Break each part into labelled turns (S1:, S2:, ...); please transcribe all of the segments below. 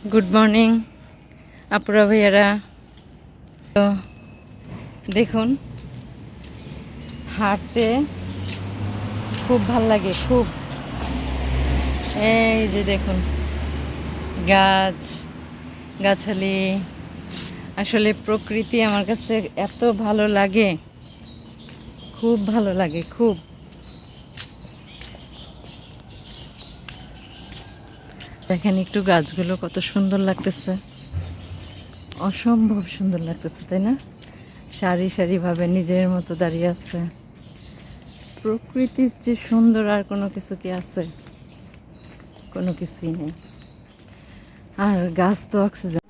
S1: Good morning আপুরা ভাইয়ারা। তো দেখুন, হাঁটতে খুব ভাল লাগে খুব। এই যে দেখুন গাছ গাছালি, আসলে প্রকৃতি আমার কাছে এত ভালো লাগে, খুব ভালো লাগে খুব। দেখেন একটু গাছগুলো কত সুন্দর লাগতেছে, অসম্ভব সুন্দর লাগতেছে, তাই না? সারি সারিভাবে নিজের মতো দাঁড়িয়ে আছে। প্রকৃতির যে সুন্দর আর কোনো কিছু কি আছে? কোনো কিছুই নেই। আর গাছ তো অক্সিজেন।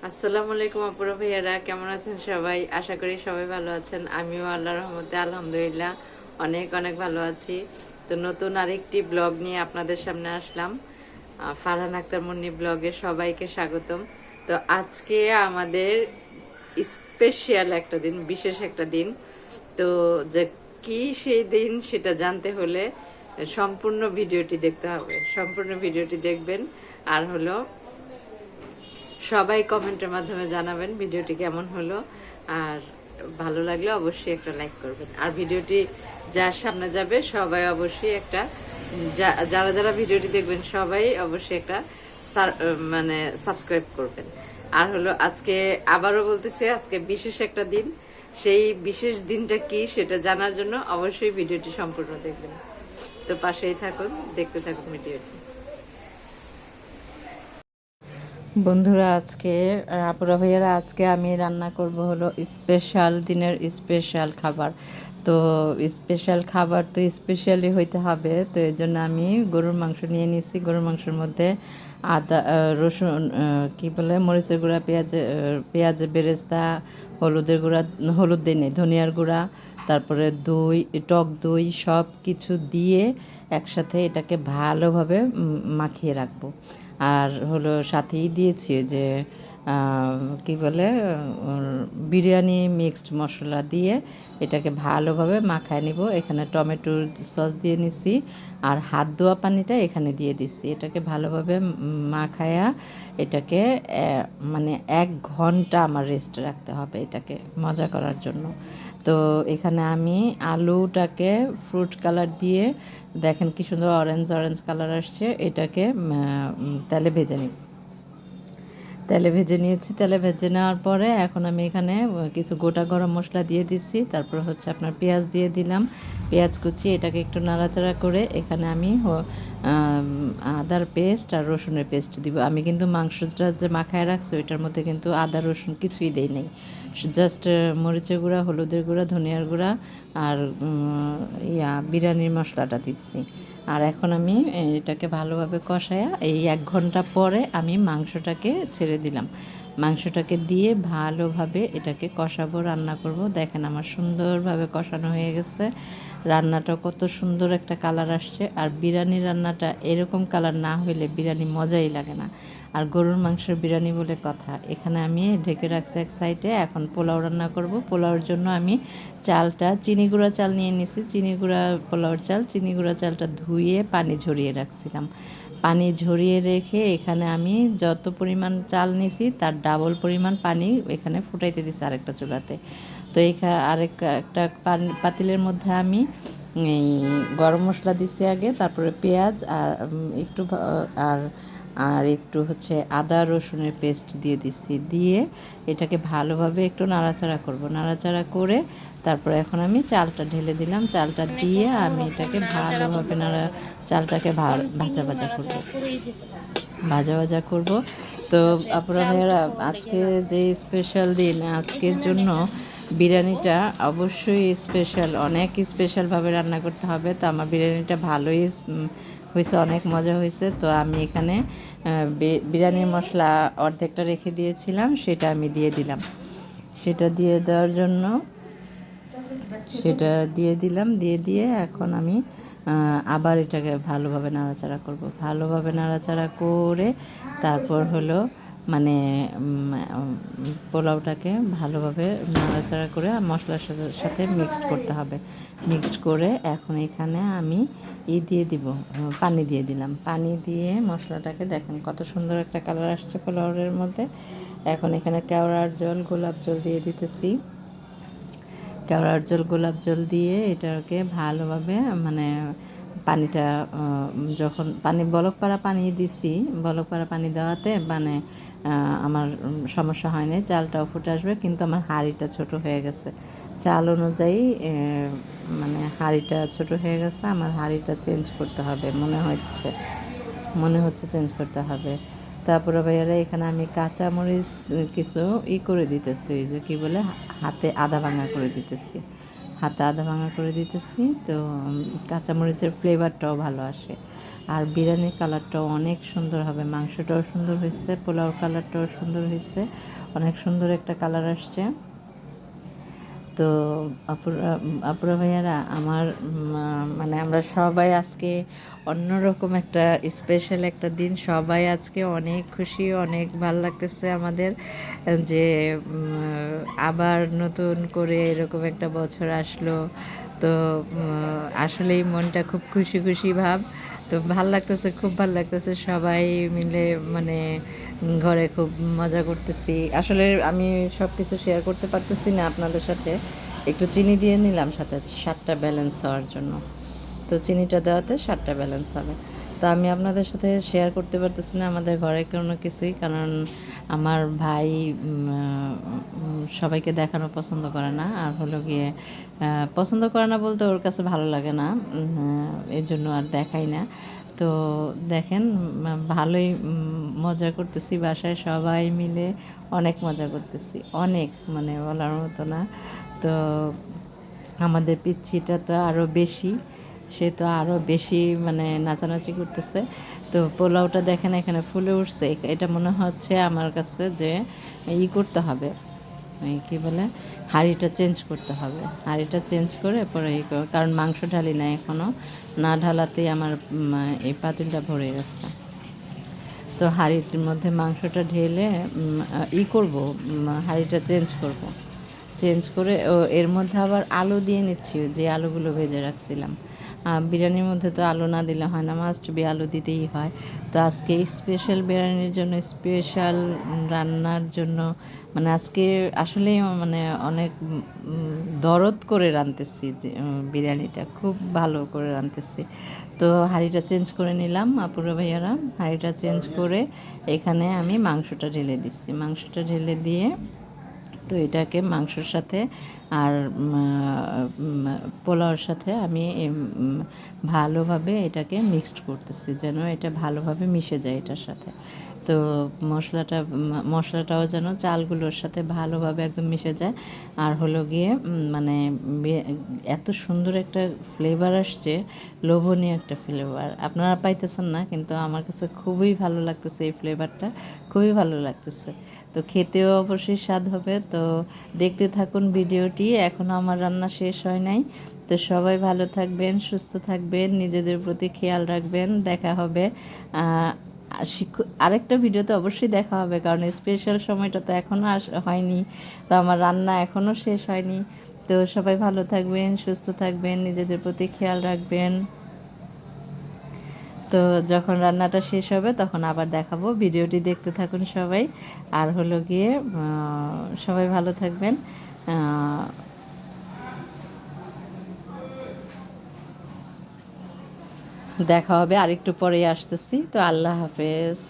S1: আসসালামু আলাইকুম আপুরা ভাইয়ারা, কেমন আছেন সবাই? আশা করি সবাই ভালো আছেন। আমিও আল্লাহর রহমতে আলহামদুলিল্লাহ অনেক অনেক ভালো আছি। তো নতুন আরেকটি ব্লগ নিয়ে আপনাদের সামনে আসলাম। ফারহান আক্তার মুন্নি ব্লগে সবাইকে স্বাগতম। তো আজকে আমাদের স্পেশাল একটা দিন, বিশেষ একটা দিন। তো যে কি সেই দিন সেটা জানতে হলে সম্পূর্ণ ভিডিওটি দেখতে হবে, সম্পূর্ণ ভিডিওটি দেখবেন। আর হলো সবাই কমেন্টের মাধ্যমে জানাবেন ভিডিওটি কেমন হলো, আর ভালো লাগলে অবশ্যই একটা লাইক করবেন। আর ভিডিওটি যার সামনে যাবে সবাই অবশ্যই একটা, যারা যারা ভিডিওটি দেখবেন সবাই অবশ্যই একটা মানে সাবস্ক্রাইব করবেন। আর হলো আজকে আবারও বলতেছি, আজকে বিশেষ একটা দিন। সেই বিশেষ দিনটা কি সেটা জানার জন্য অবশ্যই ভিডিওটি সম্পূর্ণ দেখবেন। তো পাশেই থাকুন, দেখতে থাকুন ভিডিওটি। বন্ধুরা, আজকে আপুরা ভাইয়ারা, আজকে আমি রান্না করব হলো স্পেশাল দিনের স্পেশাল খাবার। তো স্পেশাল খাবার তো স্পেশালি হইতে হবে, তো এই জন্য আমি গরুর মাংস নিয়ে নিয়েছি। গরুর মাংসের মধ্যে আদা, রসুন, কি বলে, মরিচের গুঁড়া, পেঁয়াজের বেরেস্তা, হলুদের গুঁড়া, হলুদ দিই নেই, ধনিয়ার গুঁড়া, তারপরে দই, টক দই, সব কিছু দিয়ে একসাথে এটাকে ভালোভাবে মাখিয়ে রাখবো। আর হলো সাথেই দিয়েছি যে কি বলে, বিরিয়ানি মিক্সড মশলা দিয়ে এটাকে ভালোভাবে মাখায় নিব। এখানে টমেটোর সস দিয়ে নিছি, আর হাত ধোয়া পানিটা এখানে দিয়ে দিচ্ছি। এটাকে ভালোভাবে মাখায়া এটাকে মানে 1 ঘন্টা আমার রেস্ট রাখতে হবে এটাকে মজা করার জন্য। তো এখানে আমি আলুটাকে ফ্রুট কালার দিয়ে, দেখেন কি সুন্দর অরেঞ্জ অরেঞ্জ কালার আসছে, এটাকে তেলে ভেজে নিই। তেলে ভেজে নিয়েছি। তেলে ভেজে নেওয়ার পরে এখন আমি এখানে কিছু গোটা গরম মশলা দিয়ে দিচ্ছি। তারপর হচ্ছে আপনার পেঁয়াজ দিয়ে দিলাম, পেঁয়াজ কুচি। এটাকে একটু নাড়াচাড়া করে এখানে আমি আদার পেস্ট আর রসুনের পেস্ট দিব। আমি কিন্তু মাংসটা যে মাখায় রাখছি ওইটার মধ্যে কিন্তু আদা রসুন কিছুই দেই নেই, জাস্ট মরিচের গুঁড়া, হলুদের গুঁড়া, ধনিয়ার গুঁড়া আর বিরিয়ানির মশলাটা দিচ্ছি। আর এখন আমি এটাকে ভালোভাবে কষায়া এই 1 ঘন্টা পরে আমি মাংসটাকে ছেড়ে দিলাম। মাংসটাকে দিয়ে ভালোভাবে এটাকে কষাবো, রান্না করব। দেখেন আমার সুন্দরভাবে কষানো হয়ে গেছে। রান্নাটা কত সুন্দর একটা কালার আসছে। আর বিরিয়ানি রান্নাটা এরকম কালার না হইলে বিরিয়ানি মজাই লাগে না। আর গরুর মাংসের বিরিয়ানি বলে কথা। এখানে আমি ঢেকে রাখছি এক সাইডে। এখন পোলাও রান্না করব। পোলাওর জন্য আমি চালটা চিনি গুঁড়া চাল নিয়ে নিছি, চিনি গুঁড়া পোলাওর চাল। চিনি গুঁড়া চালটা ধুয়ে পানি ঝরিয়ে রাখছিলাম। পানি ঝরিয়ে রেখে এখানে আমি যত পরিমাণ চাল নিছি তার ডাবল পরিমাণ পানি এখানে ফুটাইতে দিছি আরেকটা চুলাতে। তো এখানে একটা পাতিলের মধ্যে আমি এই গরম মশলা দিছি আগে, তারপরে পেঁয়াজ আর একটু আর আর একটু হচ্ছে আদা রসুনের পেস্ট দিয়ে দিচ্ছি। দিয়ে এটাকে ভালোভাবে একটু নাড়াচাড়া করব। নাড়াচাড়া করে তারপরে এখন আমি চালটা ঢেলে দিলাম। চালটা দিয়ে আমি এটাকে ভালোভাবে চালটাকে ভাজা ভাজা করব, ভাজা ভাজা করব। তো আপনারা ভাইয়ারা, আজকে যে স্পেশাল দিন, আজকের জন্য বিরিয়ানিটা অবশ্যই স্পেশাল, অনেক স্পেশালভাবে রান্না করতে হবে। তো আমার বিরিয়ানিটা ভালোই হয়েছে, অনেক মজা হয়েছে। তো আমি এখানে বিরিয়ানির মশলা অর্ধেকটা রেখে দিয়েছিলাম, সেটা আমি দিয়ে দিলাম। সেটা দিয়ে দেওয়ার জন্য সেটা দিয়ে দিলাম। দিয়ে এখন আমি আবার এটাকে ভালোভাবে নাড়াচাড়া করব। ভালোভাবে নাড়াচাড়া করে তারপর হলো মানে পোলাওটাকে ভালোভাবে নাড়াচাড়া করে মশলার সাথে মিক্সড করতে হবে। মিক্সড করে এখন এখানে আমি দিয়ে দিব, পানি দিয়ে দিলাম। পানি দিয়ে মশলাটাকে দেখেন কত সুন্দর একটা কালার আসছে পোলাওয়ের মধ্যে। এখন এখানে কেওড়ার জল, গোলাপ জল দিয়ে দিতেছি। কেওড়ার জল, গোলাপ জল দিয়ে এটাকে ভালোভাবে মানে পানিটা যখন বলক পাড়া পানি দিছি, বলক পাড়া পানি দেওয়াতে মানে আমার সমস্যা হয়নি, চালটাও ফুটে আসবে। কিন্তু আমার হাঁড়িটা ছোট হয়ে গেছে, চাল অনুযায়ী মানে হাঁড়িটা ছোট হয়ে গেছে। আমার হাঁড়িটা চেঞ্জ করতে হবে মনে হচ্ছে চেঞ্জ করতে হবে। তারপরে ভাইয়ারা এখানে আমি কাঁচামরিচ কিছু করে দিতেছি, ওই যে কী বলে হাতে আধা ভাঙা করে দিতেছি, তো কাঁচামরিচের ফ্লেভারটাও ভালো আসে। আর বিরিয়ানির কালারটাও অনেক সুন্দর হবে, মাংসটাও সুন্দর হয়েছে, পোলাওর কালারটাও সুন্দর হয়েছে, অনেক সুন্দর একটা কালার আসছে। তো আপুরা ভাইয়ারা আমার মানে আমরা সবাই আজকে অন্যরকম একটা স্পেশাল একটা দিন, সবাই আজকে অনেক খুশি, অনেক ভালো লাগতেছে আমাদের যে আবার নতুন করে এরকম একটা বছর আসলো। তো আসলেই মনটা খুব খুশি খুশি ভাব। তো ভাল লাগতেছে, খুব ভাল লাগতেছে, সবাই মিলে মানে ঘরে খুব মজা করতেছি। আসলে আমি সব কিছু শেয়ার করতে পারতেছি না আপনাদের সাথে, একটু চিনি দিয়ে নিলাম সাথে, স্বাদটা ব্যালেন্স হওয়ার জন্য। তো চিনিটা দেওয়াতে স্বাদটা ব্যালেন্স হবে। তো আমি আপনাদের সাথে শেয়ার করতে পারতেছি না আমাদের ঘরে কোনো কিছুই, কারণ আমার ভাই সবাইকে দেখানো পছন্দ করে না। আর হলো গিয়ে পছন্দ করে না বলতে ওর কাছে ভালো লাগে না, এই জন্য আর দেখাই না। তো দেখেন ভালোই মজা করতেছি বাসায় সবাই মিলে, অনেক মজা করতেছি, অনেক মানে বলার মতো না। তো আমাদের পিচ্ছিটা তো আরও বেশি, সে তো আরও বেশি মানে নাচানাচি করতেছে। তো পোলাওটা দেখেন এখানে ফুলে উঠছে, এটা মনে হচ্ছে আমার কাছে যে করতে হবে, কী বলে হাঁড়িটা চেঞ্জ করতে হবে। হাঁড়িটা চেঞ্জ করে পরে কারণ মাংস ঢালি না এখনও, না ঢালাতেই আমার এই পাতিলটা ভরে গেছে। তো হাঁড়ির মধ্যে মাংসটা ঢেলে করব, হাঁড়িটা চেঞ্জ করে এর মধ্যে আবার আলু দিয়ে নিচ্ছি, যে আলুগুলো ভেজে রাখছিলাম। বিরিয়ানির মধ্যে তো আলু না দিলে হয় না, মাস্ট বি আলু দিতেই হয়। তো আজকে স্পেশাল বিরিয়ানির জন্য, স্পেশাল রান্নার জন্য মানে আজকে আসলেই মানে অনেক দরদ করে রাঁধতেছি, যে বিরিয়ানিটা খুব ভালো করে রাঁধতেছি। তো হাঁড়িটা চেঞ্জ করে নিলাম আপুরা ভাইয়ারা, হাঁড়িটা চেঞ্জ করে এখানে আমি মাংসটা ঢেলে দিয়ে তো এটাকে মাংসর সাথে আর পোলাওর সাথে আমি ভালোভাবে এটাকে মিক্সড করতেছি, যেন এটা ভালোভাবে মিশে যায় এটার সাথে। তো মশলাটাও যেন চালগুলোর সাথে ভালোভাবে একদম মিশে যায়। আর হলো গিয়ে মানে এত সুন্দর একটা ফ্লেভার আসছে, লোভনীয় একটা ফ্লেভার, আপনারা পাইতেছেন না কিন্তু আমার কাছে খুবই ভালো লাগতেছে, এই ফ্লেভারটা খুবই ভালো লাগতেছে। তো খেতেও অবশ্যই স্বাদ হবে। তো দেখতে থাকুন ভিডিওটি, এখনও আমার রান্না শেষ হয় নাই। তো সবাই ভালো থাকবেন, সুস্থ থাকবেন, নিজেদের প্রতি খেয়াল রাখবেন। দেখা হবে আরেকটা ভিডিওতে, অবশ্যই দেখা হবে, কারণ স্পেশাল সময়টা তো এখনও হয়নি, তো আমার রান্না এখনও শেষ হয়নি। তো সবাই ভালো থাকবেন, সুস্থ থাকবেন, নিজেদের প্রতি খেয়াল রাখবেন। তো যখন রান্নাটা শেষ হবে তখন আবার দেখাবো, ভিডিওটি দেখতে থাকুন সবাই। আর হলো গিয়ে সবাই ভালো থাকবেন, দেখা হবে আরেকটু পরেই আসতেছি। তো আল্লাহ হাফেজ।